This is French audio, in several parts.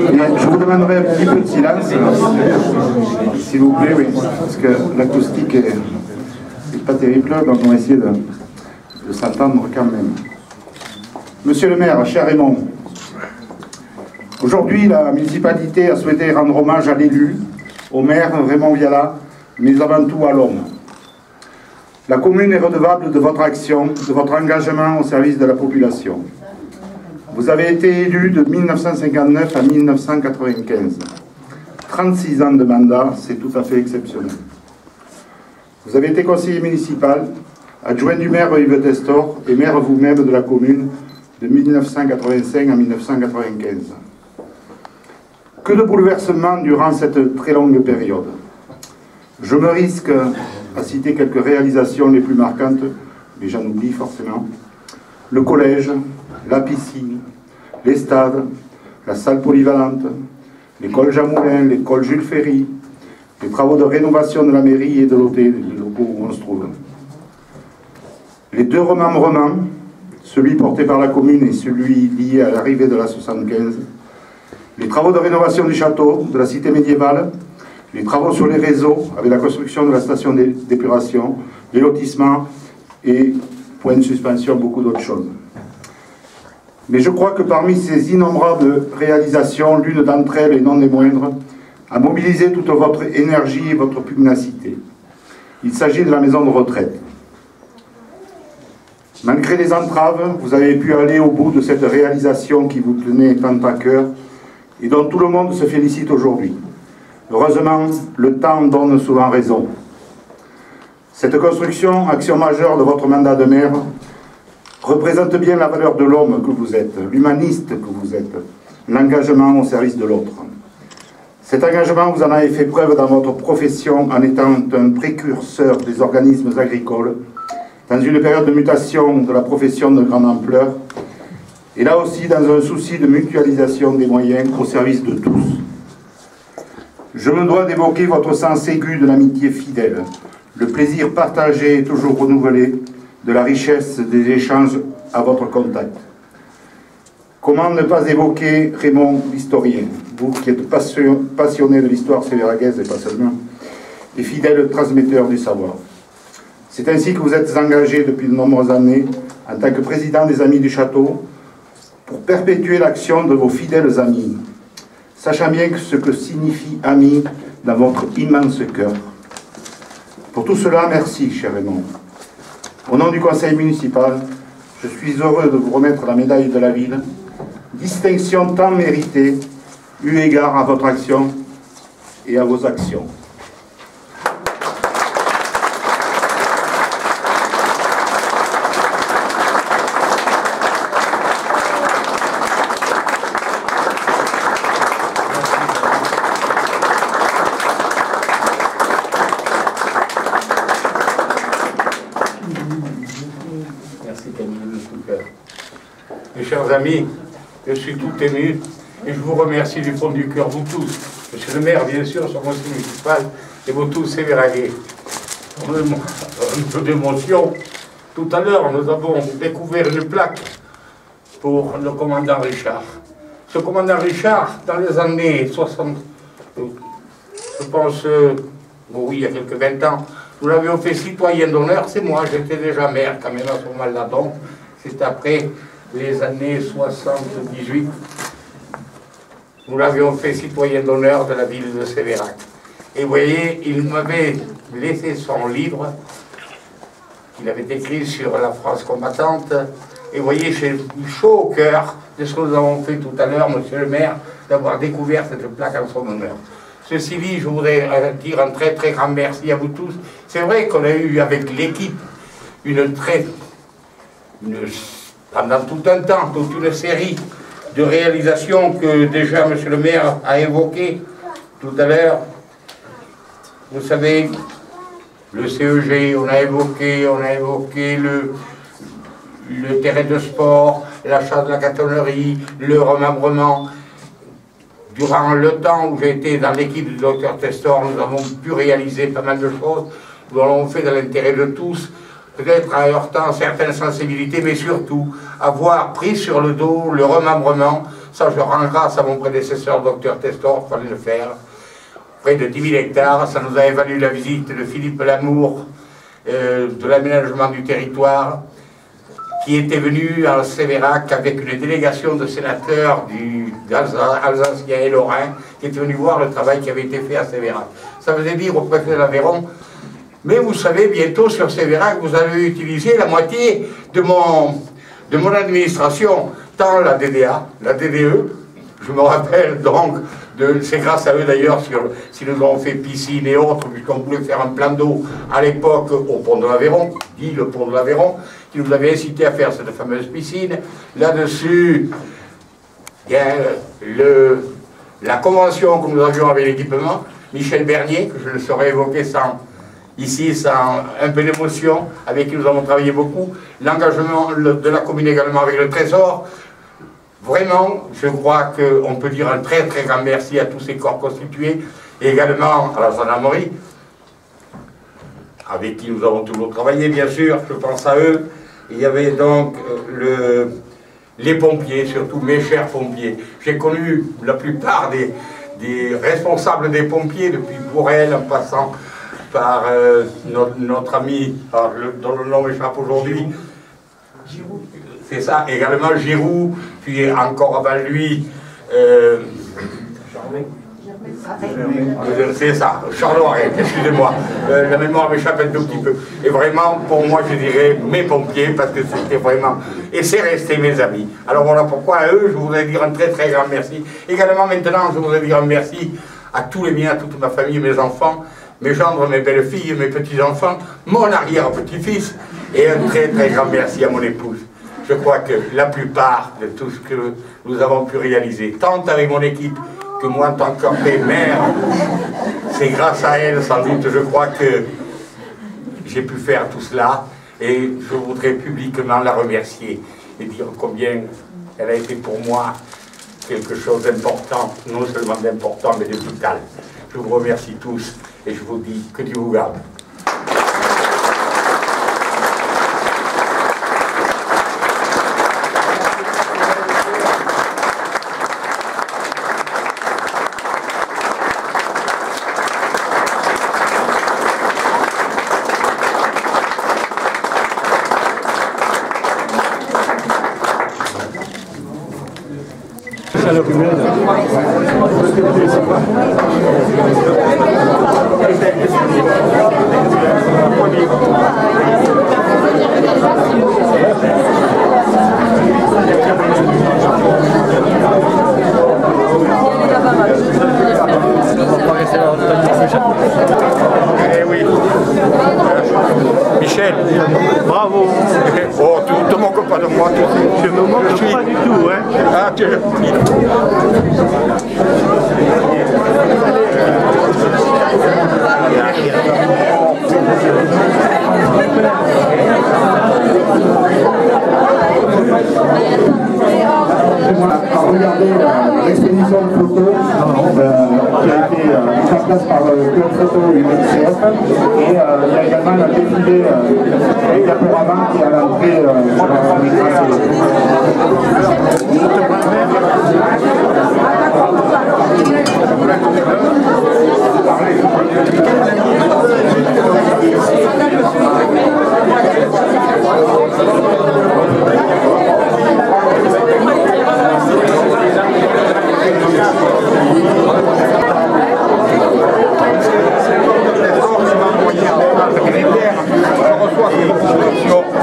Je vous demanderai un petit peu de silence, s'il vous plaît, oui, parce que l'acoustique est pas terrible, donc on va essayer de s'entendre quand même. Monsieur le maire, cher Raymond, aujourd'hui la municipalité a souhaité rendre hommage à l'élu, au maire Raymond Viala, mais avant tout à l'homme. La commune est redevable de votre action, de votre engagement au service de la population. Vous avez été élu de 1959 à 1995. 36 ans de mandat, c'est tout à fait exceptionnel. Vous avez été conseiller municipal, adjoint du maire Yves Testor et maire vous-même de la commune de 1985 à 1995. Que de bouleversements durant cette très longue période. Je me risque à citer quelques réalisations les plus marquantes, mais j'en oublie forcément. Le collège, la piscine, les stades, la salle polyvalente, l'école Jean Moulin, l'école Jules Ferry, les travaux de rénovation de la mairie et de l'hôtel, les locaux où on se trouve. Les deux remembrements, celui porté par la commune et celui lié à l'arrivée de la 75, les travaux de rénovation du château, de la cité médiévale, les travaux sur les réseaux avec la construction de la station d'épuration, les lotissements et, point de suspension, beaucoup d'autres choses. Mais je crois que parmi ces innombrables réalisations, l'une d'entre elles, et non des moindres, a mobilisé toute votre énergie et votre pugnacité. Il s'agit de la maison de retraite. Malgré les entraves, vous avez pu aller au bout de cette réalisation qui vous tenait tant à cœur et dont tout le monde se félicite aujourd'hui. Heureusement, le temps donne souvent raison. Cette construction, action majeure de votre mandat de maire, représente bien la valeur de l'homme que vous êtes, l'humaniste que vous êtes, l'engagement au service de l'autre. Cet engagement, vous en avez fait preuve dans votre profession en étant un précurseur des organismes agricoles, dans une période de mutation de la profession de grande ampleur, et là aussi dans un souci de mutualisation des moyens au service de tous. Je me dois d'évoquer votre sens aigu de l'amitié fidèle, le plaisir partagé et toujours renouvelé, de la richesse des échanges à votre contact. Comment ne pas évoquer Raymond l'historien, vous qui êtes passionné de l'histoire sévéragaise et pas seulement, et fidèle transmetteur du savoir. C'est ainsi que vous êtes engagé depuis de nombreuses années en tant que président des Amis du Château pour perpétuer l'action de vos fidèles amis, sachant bien ce que signifie ami dans votre immense cœur. Pour tout cela, merci, cher Raymond. Au nom du conseil municipal, je suis heureux de vous remettre la médaille de la ville, distinction tant méritée, eu égard à votre action et à vos actions. Mes chers amis, je suis tout ému et je vous remercie du fond du cœur, vous tous. Monsieur le maire, bien sûr, son conseil municipal, et vous tous, sévéragais. Un peu d'émotion. Tout à l'heure, nous avons découvert une plaque pour le commandant Richard. Ce commandant Richard, dans les années 60, je pense, oui, il y a quelques 20 ans, nous l'avions fait citoyen d'honneur. C'est moi, j'étais déjà maire quand même à ce moment-là, donc c'est après les années 78. Nous l'avions fait citoyen d'honneur de la ville de Sévérac. Et vous voyez, il m'avait laissé son livre qu'il avait écrit sur la France combattante. Et vous voyez, j'ai eu chaud au cœur de ce que nous avons fait tout à l'heure, monsieur le maire, d'avoir découvert cette plaque en son honneur. Ceci dit, je voudrais dire un très très grand merci à vous tous. C'est vrai qu'on a eu avec l'équipe pendant tout un temps, toute une série de réalisations que déjà monsieur le maire a évoquées tout à l'heure. Vous savez, le CEG, on a évoqué le terrain de sport, l'achat de la cantonnerie, le remembrement. Durant le temps où j'ai été dans l'équipe du docteur Testor, nous avons pu réaliser pas mal de choses. Nous l'avons fait dans l'intérêt de tous, peut-être en heurtant certaines sensibilités, mais surtout avoir pris sur le dos le remembrement Ça, je rends grâce à mon prédécesseur, docteur Testor, il fallait le faire. Près de 10 000 hectares, ça nous avait valu la visite de Philippe Lamour, de l'aménagement du territoire, qui était venu à Sévérac avec une délégation de sénateurs alsaciens et lorrains, qui étaient venus voir le travail qui avait été fait à Sévérac. Ça faisait dire au préfet de l'Aveyron, mais vous savez, bientôt sur Sévérac, vous allez utiliser la moitié de mon administration, tant la DDA, la DDE, je me rappelle donc, c'est grâce à eux d'ailleurs si nous avons fait piscine et autres, puisqu'on voulait faire un plan d'eau à l'époque au pont de l'Aveyron, dit le pont de l'Aveyron, qui nous avait incité à faire cette fameuse piscine. Là-dessus, il y a la convention que nous avions avec l'équipement, Michel Bernier, que je ne saurais évoquer sans un peu d'émotion, avec qui nous avons travaillé beaucoup, l'engagement de la commune également avec le Trésor. Vraiment, je crois qu'on peut dire un très très grand merci à tous ces corps constitués, et également à la gendarmerie, avec qui nous avons toujours travaillé, bien sûr, je pense à eux. Il y avait donc les pompiers, surtout mes chers pompiers. J'ai connu la plupart des responsables des pompiers, depuis Bourrel, en passant par notre ami, dont le nom m'échappe aujourd'hui, c'est ça, également Giroud, puis encore avant lui, c'est ça, Charlot, excusez-moi, la mémoire m'échappe un tout petit peu. Et vraiment, pour moi, je dirais mes pompiers, parce que c'était vraiment, et c'est resté mes amis. Alors voilà pourquoi à eux, je voudrais dire un très très grand merci. Également maintenant, je voudrais dire un merci à tous les miens, à toute ma famille, mes enfants, mes gendres, mes belles-filles, mes petits-enfants, mon arrière-petit-fils, et un très très grand merci à mon épouse. Je crois que la plupart de tout ce que nous avons pu réaliser, tant avec mon équipe que moi en tant que maire, c'est grâce à elle, sans doute, je crois que j'ai pu faire tout cela, et je voudrais publiquement la remercier et dire combien elle a été pour moi quelque chose d'important, non seulement d'important, mais de vital. Je vous remercie tous et je vous dis que Dieu vous garde. Michel, bravo. Oh, tu ne te moques pas de moi. Je ne me moque pas du tout. Hein. Ah, tu es le petit. À regarder l'expédition de photos qui a été mise en place par le club photo UNICEF, et il y a également la défilé avec Caporama qui est à l'entrée de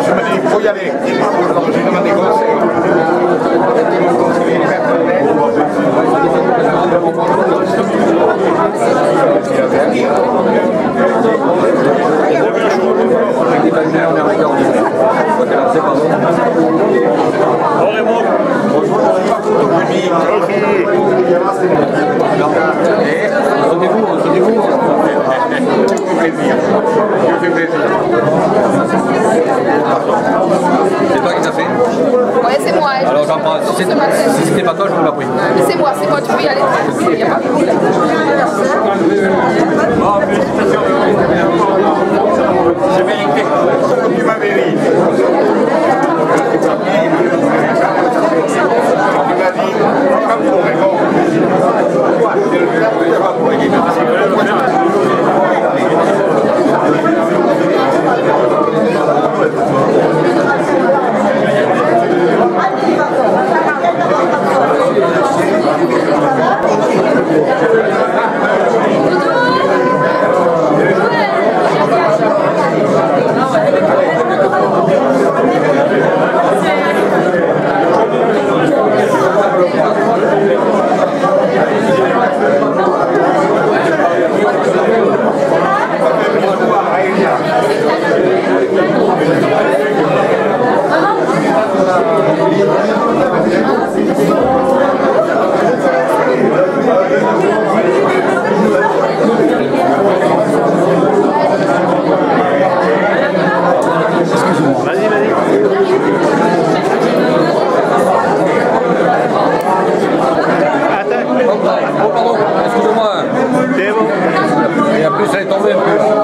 je me dis, il faut y aller. J'ai demandé conseil. C'est toi qui t'as fait? Ouais, c'est moi. Alors j'en prends. Si c'était pas toi, je vous l'ai pris. C'est moi, tu peux y aller. Il n'y a pas de problème. C'est vérité. Tu m'avais dit. Tu m'as dit. un peu.